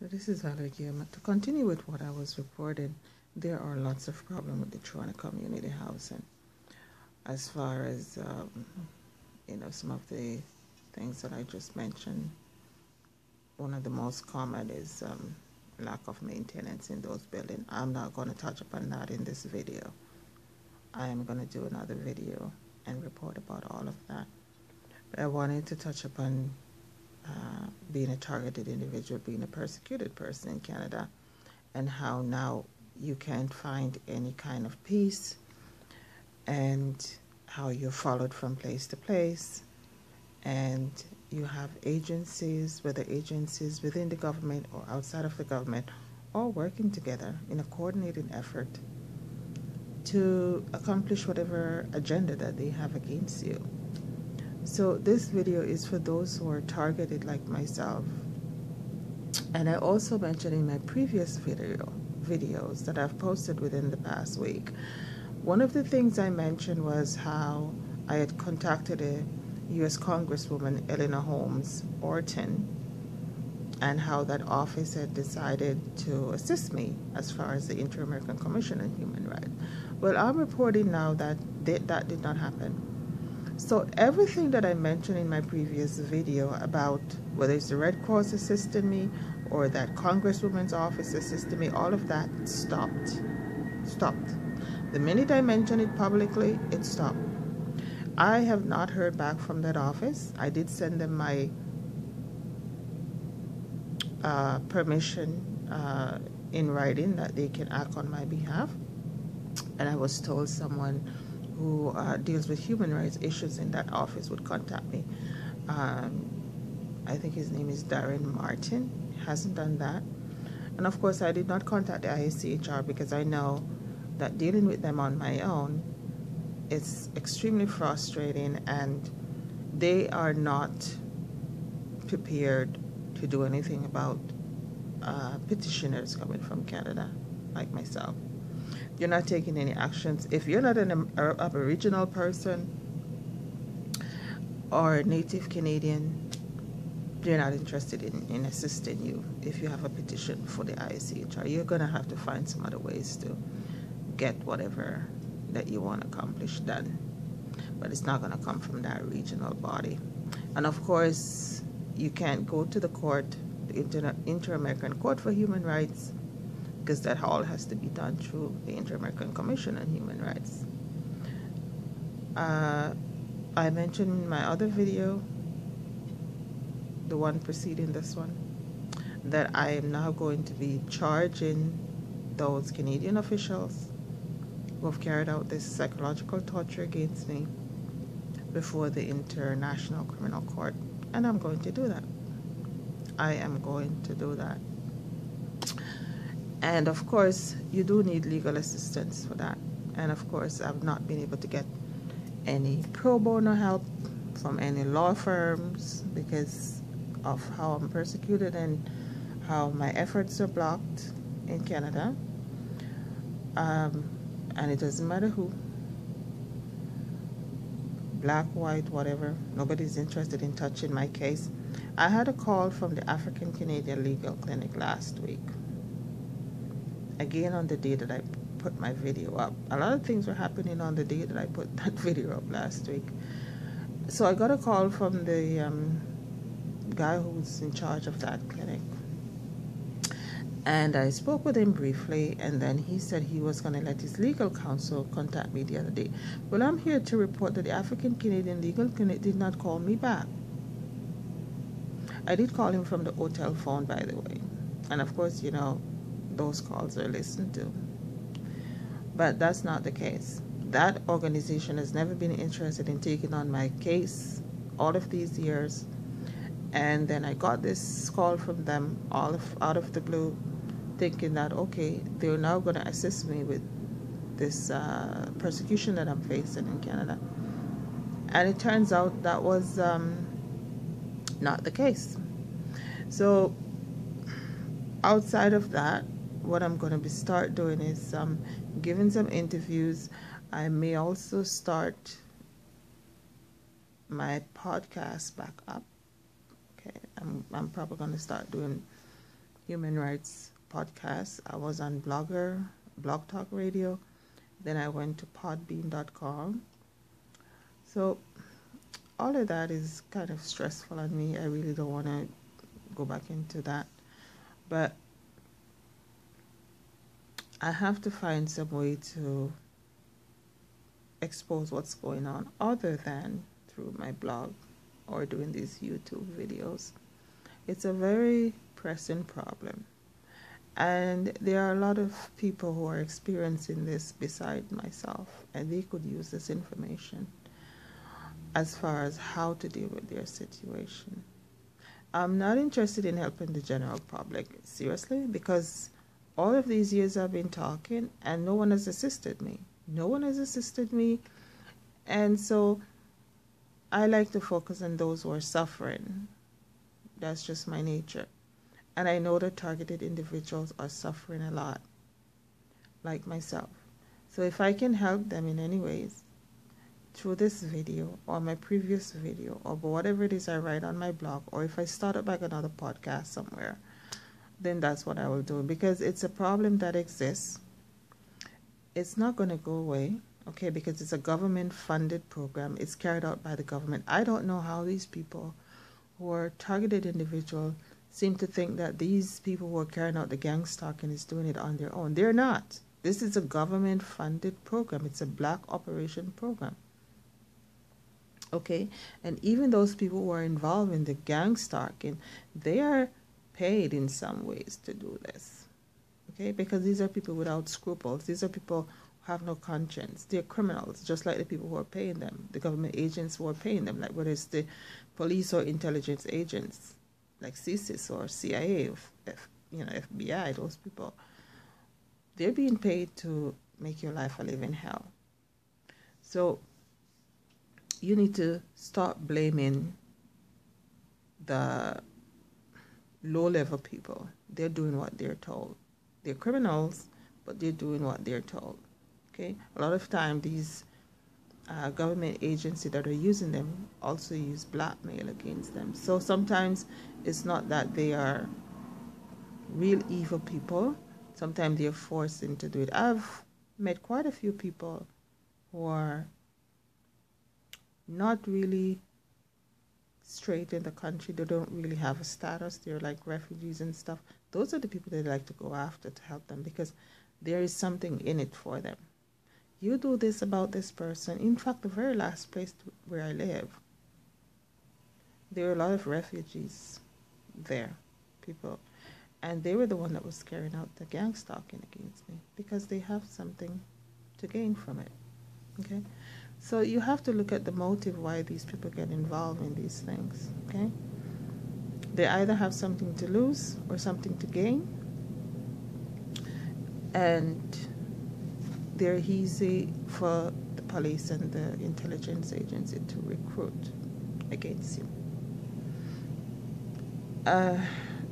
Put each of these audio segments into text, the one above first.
So this is Allergium. To continue with what I was reporting, there are lots of problems with the Toronto community housing. As far as, some of the things that I just mentioned, one of the most common is lack of maintenance in those buildings. I'm not going to touch upon that in this video. I am going to do another video and report about all of that. But I wanted to touch upon being a targeted individual, being a persecuted person in Canada, and how now you can't find any kind of peace, and how you're followed from place to place, and you have agencies, whether agencies within the government or outside of the government, all working together in a coordinated effort to accomplish whatever agenda that they have against you. So this video is for those who are targeted like myself. And I also mentioned in my previous videos that I've posted within the past week, one of the things I mentioned was how I had contacted a U.S. Congresswoman, Eleanor Holmes Orton, and how that office had decided to assist me as far as the Inter-American Commission on Human Rights. Well, I'm reporting now that that did not happen. So everything that I mentioned in my previous video about whether it's the Red Cross assisting me or that Congresswoman's office assisted me, all of that stopped. The minute I mentioned it publicly, it stopped. I have not heard back from that office. I did send them my permission in writing that they can act on my behalf. And I was told someone who deals with human rights issues in that office would contact me. I think his name is Darren Martin. He hasn't done that. And of course, I did not contact the ICHR because I know that dealing with them on my own is extremely frustrating, and they are not prepared to do anything about petitioners coming from Canada, like myself. You're not taking any actions. If you're not an Aboriginal person or a Native Canadian, they're not interested in assisting you. If you have a petition for the ICHR, you're going to have to find some other ways to get whatever that you want to accomplish done. But it's not going to come from that regional body. And of course, you can't go to the court, the Inter-American Court for Human Rights, because that all has to be done through the Inter-American Commission on Human Rights. I mentioned in my other video, the one preceding this one, that I am now going to be charging those Canadian officials who have carried out this psychological torture against me before the International Criminal Court. And I'm going to do that. I am going to do that. And of course, you do need legal assistance for that. And of course, I've not been able to get any pro bono help from any law firms because of how I'm persecuted and how my efforts are blocked in Canada. And it doesn't matter who, black, white, whatever. Nobody's interested in touching my case. I had a call from the African Canadian Legal Clinic last week. Again, on the day that I put my video up. A lot of things were happening on the day that I put that video up last week. So I got a call from the guy who's in charge of that clinic. And I spoke with him briefly, and then he said he was going to let his legal counsel contact me the other day. Well, I'm here to report that the African Canadian Legal Clinic did not call me back. I did call him from the hotel phone, by the way. And of course, you know, those calls are listened to. But that's not the case. That organization has never been interested in taking on my case all of these years. And then I got this call from them out of the blue, thinking that, okay, they're now going to assist me with this persecution that I'm facing in Canada. And it turns out that was not the case. So outside of that, what I'm going to start doing is giving some interviews. I may also start my podcast back up. Okay, I'm probably going to start doing human rights podcasts. I was on Blog Talk Radio. Then I went to podbean.com. So all of that is kind of stressful on me. I really don't want to go back into that. But I have to find some way to expose what's going on other than through my blog or doing these YouTube videos. It's a very pressing problem. And there are a lot of people who are experiencing this beside myself, and they could use this information as far as how to deal with their situation. I'm not interested in helping the general public, seriously, because all of these years I've been talking and no one has assisted me. No one has assisted me. And so I like to focus on those who are suffering. That's just my nature. And I know that targeted individuals are suffering a lot, like myself. So if I can help them in any ways, through this video or my previous video or whatever it is I write on my blog, or if I start up like another podcast somewhere, then that's what I will do, because it's a problem that exists. It's not going to go away, okay, because it's a government-funded program. It's carried out by the government. I don't know how these people who are targeted individuals seem to think that these people who are carrying out the gang stalking is doing it on their own. They're not. This is a government-funded program. It's a black operation program. Okay? And even those people who are involved in the gang stalking, they are paid in some ways to do this. Okay? Because these are people without scruples. These are people who have no conscience. They're criminals, just like the people who are paying them, the government agents who are paying them, like whether it's the police or intelligence agents, like CSIS or CIA, FBI, those people. They're being paid to make your life a living hell. So you need to stop blaming the low-level people. They're doing what they're told. They're criminals, but they're doing what they're told. Okay? A lot of time, these government agencies that are using them also use blackmail against them. So sometimes it's not that they are real evil people. Sometimes they're forced into do it. I've met quite a few people who are not really straight in the country. They don't really have a status. They're like refugees and stuff. Those are the people they like to go after to help them, because there is something in it for them. You do this about this person. In fact, the very last place where I live, there were a lot of refugees there, people. And they were the one that was carrying out the gang stalking against me, because they have something to gain from it. Okay? So you have to look at the motive why these people get involved in these things. Okay? They either have something to lose or something to gain. And they're easy for the police and the intelligence agency to recruit against you.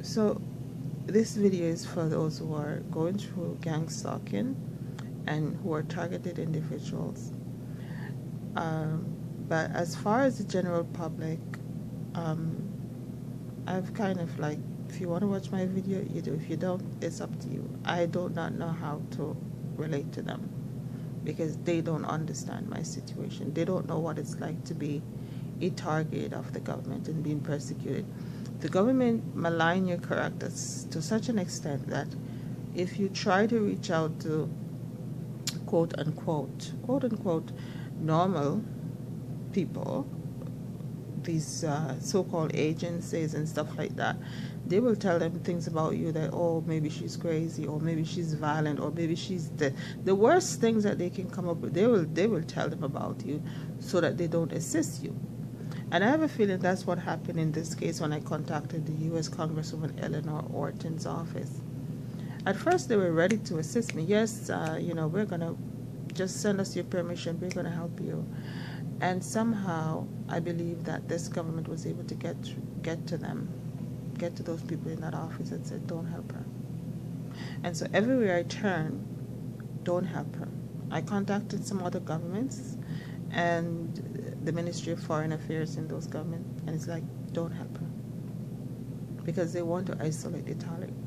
So this video is for those who are going through gang stalking and who are targeted individuals. But as far as the general public, I've kind of like, if you want to watch my video, you do. If you don't, it's up to you. I do not know how to relate to them, because they don't understand my situation. They don't know what it's like to be a target of the government and being persecuted. The government malign your character to such an extent that if you try to reach out to quote unquote normal people, these so-called agencies and stuff like that, they will tell them things about you that, oh, maybe she's crazy, or maybe she's violent, or maybe she's the worst things that they can come up with. They will tell them about you so that they don't assist you. And I have a feeling that's what happened in this case when I contacted the U.S. Congresswoman Eleanor Orton's office. At first, they were ready to assist me. Yes, we're going to just send us your permission. We're going to help you. And somehow, I believe that this government was able to get to them, get to those people in that office and said, don't help her. And so everywhere I turn, don't help her. I contacted some other governments and the Ministry of Foreign Affairs in those governments, and it's like, don't help her. because they want to isolate the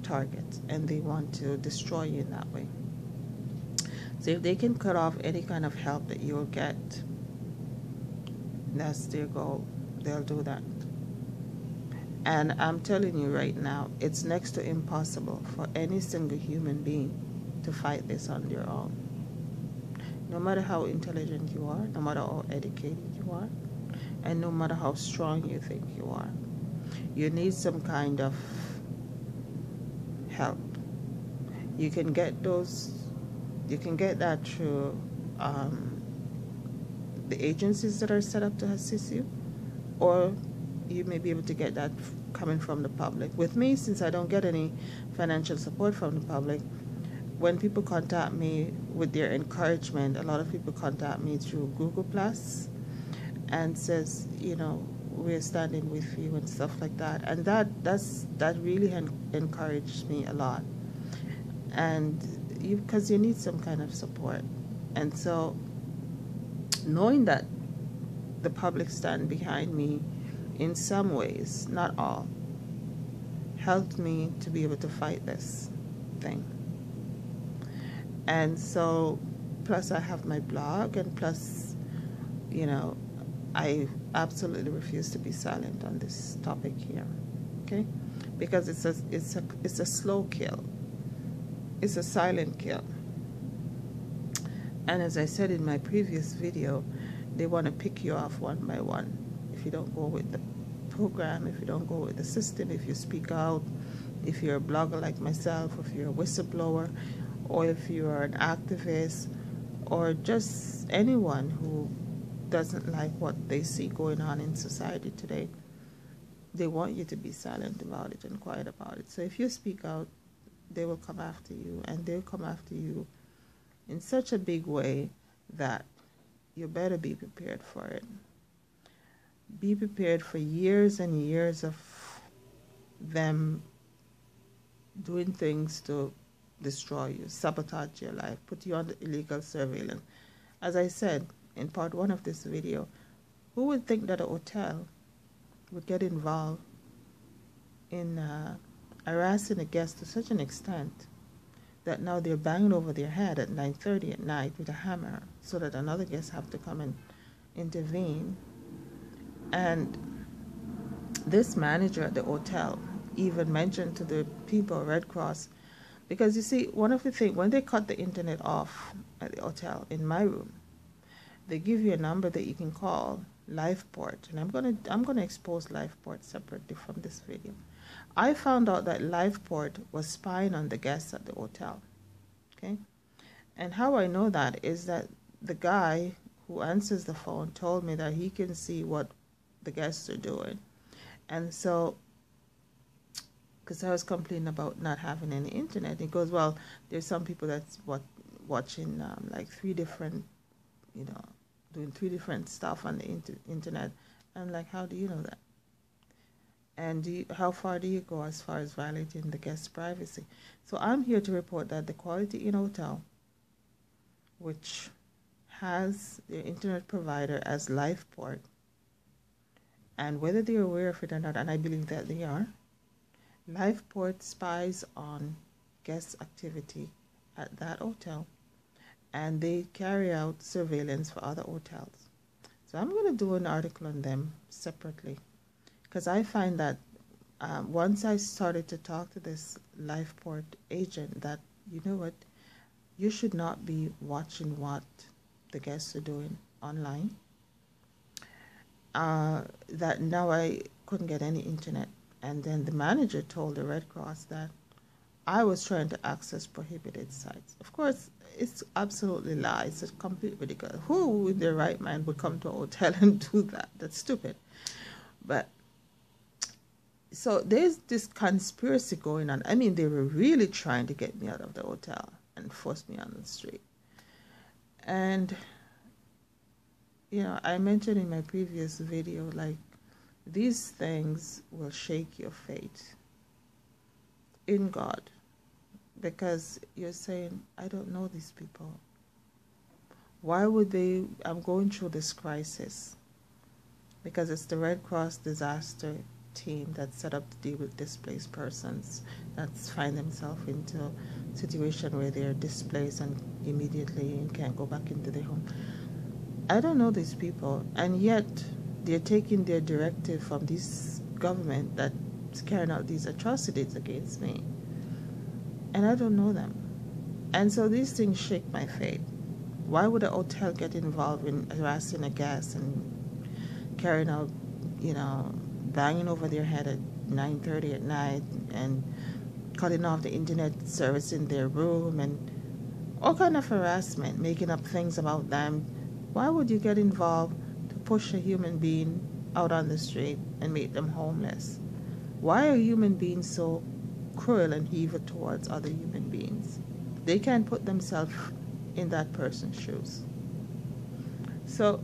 target and they want to destroy you in that way. So if they can cut off any kind of help that you'll get, that's their goal. They'll do that. And I'm telling you right now, it's next to impossible for any single human being to fight this on their own. No matter how intelligent you are, no matter how educated you are, and no matter how strong you think you are, you need some kind of help. You can get that through the agencies that are set up to assist you, or you may be able to get that coming from the public. With me, since I don't get any financial support from the public, when people contact me with their encouragement, a lot of people contact me through Google Plus and says, we're standing with you and stuff like that. And that really encouraged me a lot. And because you need some kind of support. And so knowing that the public stand behind me in some ways, not all, helped me to be able to fight this thing. And so, plus I have my blog, and plus, I absolutely refuse to be silent on this topic here, okay? Because it's a slow kill. It's a silent kill. And as I said in my previous video, they want to pick you off one by one. If you don't go with the program, if you don't go with the system, if you speak out, if you're a blogger like myself, if you're a whistleblower, or if you are an activist, or just anyone who doesn't like what they see going on in society today, they want you to be silent about it and quiet about it. So if you speak out, they will come after you, and they'll come after you in such a big way that you better be prepared for it. Be prepared for years and years of them doing things to destroy you, sabotage your life, put you under illegal surveillance. As I said in part 1 of this video, who would think that a hotel would get involved in harassing a guest to such an extent that now they're banging over their head at 9:30 at night with a hammer so that another guest have to come and intervene. And this manager at the hotel even mentioned to the people, Red Cross, because you see, one of the things, when they cut the internet off at the hotel, in my room, they give you a number that you can call, LifePort, and I'm gonna expose LifePort separately from this video. I found out that LifePort was spying on the guests at the hotel, okay? And how I know that is that the guy who answers the phone told me that he can see what the guests are doing. And so, because I was complaining about not having any internet, he goes, well, there's some people that's watching like 3 different, doing 3 different stuff on the internet. I'm like, how do you know that? And how far do you go as far as violating the guest's privacy? So I'm here to report that the Quality Inn Hotel, which has their internet provider as LifePort, and whether they're aware of it or not, and I believe that they are, LifePort spies on guest activity at that hotel, and they carry out surveillance for other hotels. So I'm going to do an article on them separately, because I find that once I started to talk to this LifePort agent, that, you know what, you should not be watching what the guests are doing online. That now I couldn't get any internet. And then the manager told the Red Cross that I was trying to access prohibited sites. Of course, it's absolutely lies. It's completely ridiculous. Who in their right mind would come to a hotel and do that? That's stupid. But so there's this conspiracy going on. I mean, they were really trying to get me out of the hotel and force me on the street. And, I mentioned in my previous video, like, these things will shake your faith in God, because you're saying, I don't know these people. Why would I'm going through this crisis, because it's the Red Cross disaster team that's set up to deal with displaced persons that find themselves into a situation where they're displaced and immediately can't go back into their home. I don't know these people, and yet they're taking their directive from this government that's carrying out these atrocities against me, and I don't know them. And so these things shake my faith. Why would a hotel get involved in harassing a guest and carrying out, banging over their head at 9:30 at night and cutting off the internet service in their room and all kind of harassment, making up things about them? Why would you get involved to push a human being out on the street and make them homeless? Why are human beings so cruel and evil towards other human beings? They can't put themselves in that person's shoes. So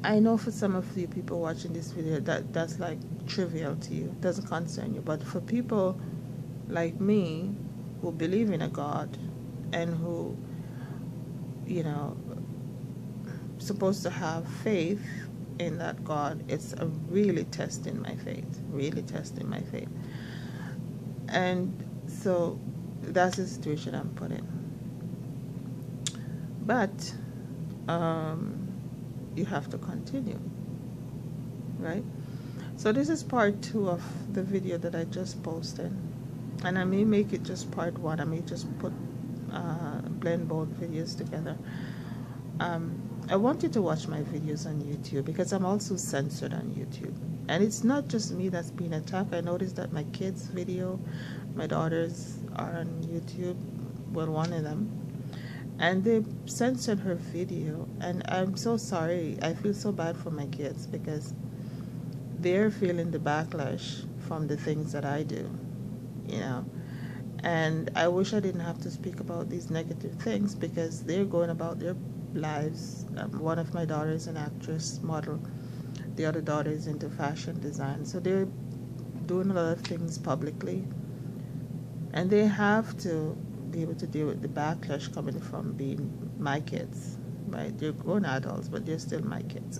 I know for some of you people watching this video that's like trivial to you, it doesn't concern you, but for people like me who believe in a God and who, supposed to have faith in that God, it's a really testing my faith, really testing my faith. And so that's the situation I'm put in. But you have to continue, right? So this is part 2 of the video that I just posted, and I may make it just part 1. I may just put blend both videos together. I want you to watch my videos on YouTube because I'm also censored on YouTube, and it's not just me that's being attacked. I noticed that my kids' video, my daughters are on YouTube, well, one of them, and they censored her video, and I'm so sorry. I feel so bad for my kids because they're feeling the backlash from the things that I do, and I wish I didn't have to speak about these negative things because they're going about their lives. One of my daughters is an actress, model. The other daughter is into fashion design, so they're doing a lot of things publicly, and they have to be able to deal with the backlash coming from being my kids, right? They're grown adults, but they're still my kids.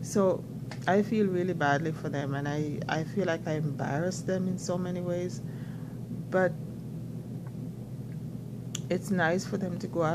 So I feel really badly for them, and I feel like I embarrassed them in so many ways, but it's nice for them to go out